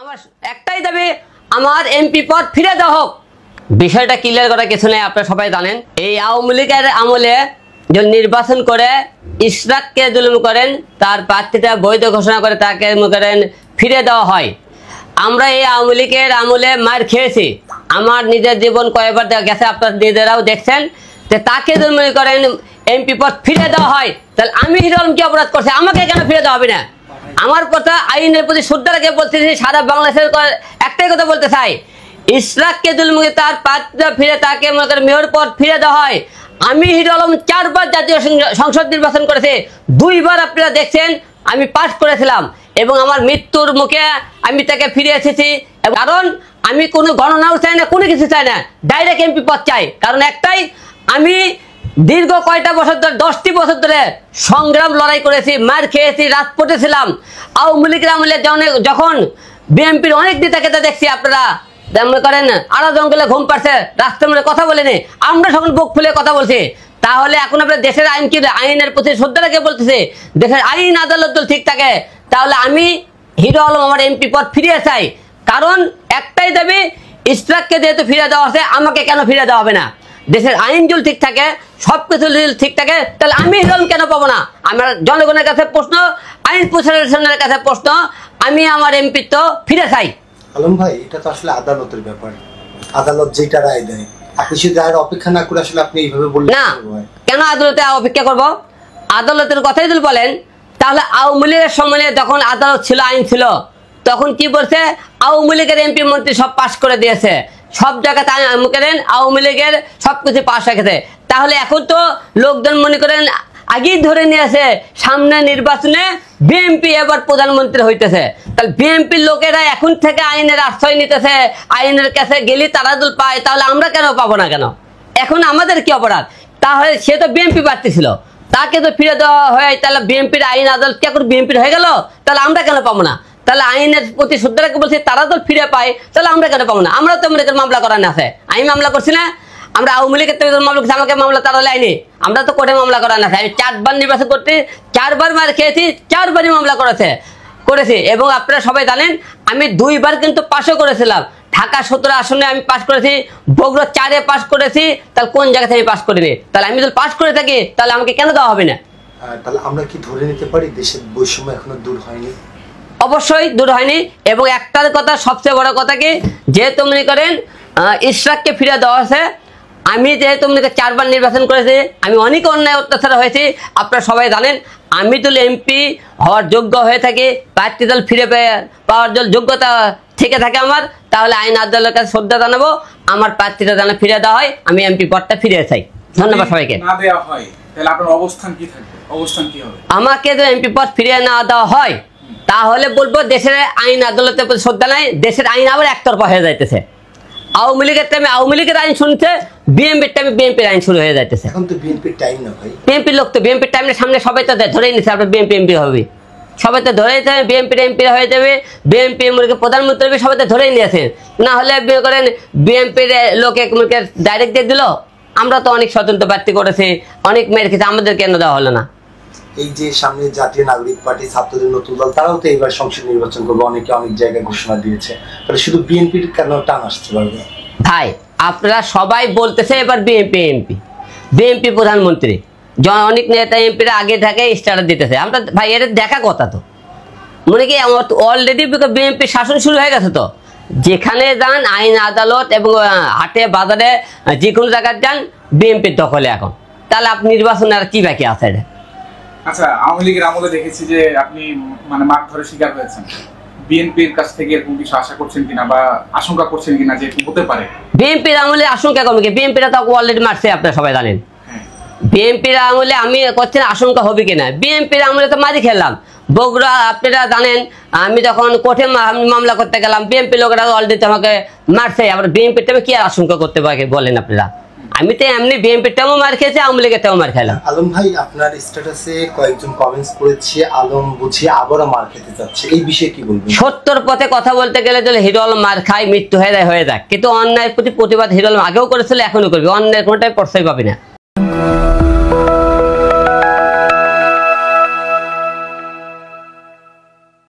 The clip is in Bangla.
আমার একটাই দাবি, আমার এমপি পদ ফিরে দেওয়া হোক। বিষয়টা ক্লিয়ার করা কিছু নেই, আপনারা সবাই জানেন। এই আওয়ামী লীগের আমলে যে নির্বাচন করে ইশরাককে জুলুম করেন, তার প্রার্থীটা বৈধ ঘোষণা করে তাকে করেন ফিরে দেওয়া হয়। আমরা এই আওয়ামী লীগের আমলে মার খেয়েছি, আমার নিজের জীবন কয়েকবার গেছে, আপনারা নিজেরাও দেখছেন। যে তাকে জুলুম করেন এমপি পদ ফিরে দেওয়া হয়, তাহলে আমি হিরো আলম কি অপরাধ করছি, আমাকে কেন ফিরে দেওয়া হবে না? আমার কথা আইনের প্রতি শ্রদ্ধা রেখে বলতেছি, সারা বাংলাদেশের একটাই কথা বলতে চাই, ইশরাককে জুলুম করে তার প্রার্থীটা ফিরে তাকে মনে করেন মেয়র পদ ফিরে দেওয়া হয়। আমি হিরো আলম 4 বার জাতীয় সংসদ নির্বাচন করেছি, 2 বার আপনারা দেখছেন আমি পাস করেছিলাম, এবং আমার মৃত্যুর মুখে আমি তাকে ফিরে এসেছি। কারণ আমি কোনো গণনাও চাই না, কোনো কিছু চাই না, ডাইরেক্ট এমপি পদ চাই। কারণ একটাই, আমি দীর্ঘ কয়টা বছর ধরে 10টি বছর ধরে সংগ্রাম লড়াই করেছি, মার খেয়েছি, রাজপথে ছিলাম। আওয়ামী লীগের আমলে যখন বিএনপির অনেক নেতাকে দেখছি, আপনারা মনে করেন আড়া জঙ্গলে ঘুম পাচ্ছে, রাস্তার মধ্যে কথা বলেনি, আমরা সকল বুক ফুলে কথা বলছি। তাহলে এখন আপনার দেশের আইন কি, আইনের প্রতি শ্রদ্ধা রেখে বলতেছে, দেশের আইন আদালত ঠিক থাকে, তাহলে আমি হিরো আলম আমার এমপি পদ ফিরিয়ে চাই। কারণ একটাই দাবি, ইশরাককে যেহেতু ফিরে দেওয়া আছে, আমাকে কেন ফিরে দেওয়া হবে না? দেশের আইন যদি ঠিক থাকে, সবকিছু যদি ঠিক থাকে, তাহলে আমি হিরো আলম কেন পাবো না? আমার জনগণের কাছে প্রশ্ন, আইন প্রশাসনের কাছে প্রশ্ন, আমি আমার এমপি তো ফিরে চাই। আলম ভাই, এটা তো আসলে আদালতের ব্যাপার, আদালত যেটা রায় দেয়, আপনি সেই রায়ের অপেক্ষা না করে আসলে আপনি এইভাবে বললেন না। কেন আদালতে অপেক্ষা করব? আদালতের কথাই যদি বলেন, তাহলে আওয়ামী লীগের সময় যখন আদালত ছিল, আইন ছিল, তখন কি বলছে, আওয়ামী লীগের এমপি মন্ত্রী সব পাস করে দিয়েছে, সব জায়গাতে আওয়ামী লীগের সবকিছু পাস রেখেছে। তাহলে এখন তো লোকজন মনে করেন আগেই ধরে নিয়েছে, সামনে নির্বাচনে বিএনপি এবার প্রধানমন্ত্রী হইতেছে, তাহলে বিএনপির লোকেরা এখন থেকে আইনের আশ্রয় নিতেছে, আইনের কাছে গেলে তারা দল পায়, তাহলে আমরা কেন পাবো না? কেন এখন আমাদের কি অপরাধ? তাহলে সে তো বিএনপি প্রার্থী ছিল, তাকে তো ফিরে দেওয়া হয়, তাহলে বিএনপির আইন আদালত কে করে বিএনপির হয়ে গেল, তাহলে আমরা কেন পাবো না? তাহলে আইনের প্রতি শ্রদ্ধা রেখে বলছি, তারা তো ফিরে পায়, তাহলে আমরা কেন পাবো না? আমরা তো মামলা করানো আছে, আমি মামলা করছি না, আমরা আওয়ামী লীগের থেকে মামলা করছি, আমাকে মামলা তারা লাইনি, আমরা তো কোর্টে মামলা করানো আছে। আমি 4 বার নির্বাচন করতে 4 বার মার খেয়েছি, 4 বারই মামলা করেছি। এবং আপনারা সবাই জানেন, আমি 2 বার কিন্তু পাশও করেছিলাম। ঢাকা 17 আসনে আমি পাস করেছি, বগুড়া 4-এ পাস করেছি, তাহলে কোন জায়গা থেকে পাস করিনি? তাহলে আমি যদি পাস করে থাকি, তাহলে আমাকে কেন দেওয়া হবে না? তাহলে আমরা কি ধরে নিতে পারি দেশের বৈষম্য এখনো দূর হয়নি? অবশ্যই দূর হয়নি। এবং একটার কথা, সবচেয়ে বড় কথা কি, যেহেতু মনে করেন ইশরাককে ফিরে দেওয়া আছে, আমি যেহেতু 4 বার নির্বাচন করেছি, আমি অনেক অন্যায় অত্যাচার হয়েছি, আপনারা সবাই জানেন। আমি যদি এমপি হওয়ার যোগ্য হয়ে থাকি, প্রার্থী দল ফিরে পাওয়ার জন্য যোগ্যতা থেকে থাকে আমার, তাহলে আইন আদালতের কাছে শ্রদ্ধা জানাবো, আমার প্রার্থীটা যেন ফিরে দেওয়া হয়, আমি এমপি পদটা ফিরে চাই। ধন্যবাদ সবাইকে। আমাকে যদি এমপি পদ ফিরিয়ে না দেওয়া হয়, তাহলে বলবো দেশের আইন আদালতের প্রতি শ্রদ্ধা নাই, দেশের আইন আবার একতরফা হয়ে যাইতেছে। আওয়ামী লীগের টাইমে আওয়ামী লীগের আইন শুনছে, বিএনপির টাইমে বিএনপির আইন শুরু হয়ে যাইতেছে। এখন তো বিএনপির টাইম না ভাই, বিএনপির লোক তো বিএনপির টাইমের সামনে সবাই তো ধরেই নিচ্ছে, আপনার বিএনপি এমপি হবে, সবাই তো ধরেই যাবে, বিএনপির এমপি হয়ে যাবে, বিএনপি প্রধানমন্ত্রী হবে, সবাই তো ধরেই নিয়েছেন। না হলে বিয়ে করেন বিএনপির লোকে ডাইরেক্ট দিয়ে দিল। আমরা তো অনেক স্বতন্ত্র প্রার্থী করেছি, অনেক মেয়ের খেয়েছে, আমাদের কেন দেওয়া হলো না? এই যে সামনে জাতীয় নাগরিক পার্টি, ছাত্রদের নতুন দল, তারাও তো এবার সংসদ নির্বাচন করবে, অনেকে অনেক জায়গায় ঘোষণা দিয়েছে, তাহলে শুধু বিএনপির কেন টান আসতে পারবে? ভাই, আপনারা সবাই বলতেছে এবার বিএনপি প্রধানমন্ত্রী, অনেক নেতা এমপিরা আগে থেকে স্টার্টার দিতেছে। আমরা ভাই, এটা দেখা কথা তো, মনে কি অলরেডি বিএনপি শাসন শুরু হয়ে গেছে। তো যেখানে যান, আইন আদালত এবং হাটে বাজারে যে কোনো জায়গায় যান, বিএনপির দখলে এখন, তাহলে আপনি নির্বাচন আর কি বাকি আছে? আচ্ছা, আওয়ামী লীগের আমলে দেখেছি যে আপনি মারধরের শিকার হয়েছেন, বিএনপির কাছ থেকে এরকম কিছু আশা করছেন কিনা বা আশঙ্কা করছেন কিনা যে হতে পারে? বিএনপির আমলে আশঙ্কা কমে কি? বিএনপিরা তো অলরেডি মারছে, আপনারা সবাই জানেন। বিএনপির আমলে আমি করছেন আশঙ্কা হবে কিনা? বিএনপির আমলে তো মারি খেলাম। বগুড়া আপনারা জানেন, আমি যখন কোর্টে মামলা করতে গেলাম, বিএনপি লোকেরা অলরেডি আমাকে মারছে। আবার বিএনপির টাইমে কি আর আশঙ্কা করতে পারে বলেন আপনারা? আমি তো এমনি বিএনপির টাইমও মার খেয়েছি, আওয়ামী লীগের টাইমও মার খেলাম। আলম ভাই, আপনার স্ট্যাটাসে কয়েকজন কমেন্টস করেছে আলম বুঝি আবারও মার খেতে যাচ্ছে, এই বিষয়ে কি বলবেন? সত্যর পথে কথা বলতে গেলে যদি হিরো আলম মার খায়, মৃত্যু হয়ে যাক, কিন্তু অন্যায়ের প্রতি প্রতিবাদ হিরো আলম আগেও করেছিল, এখনো করবে। অন্যায়ের কোনোটাই প্রশ্রয় পাবি না।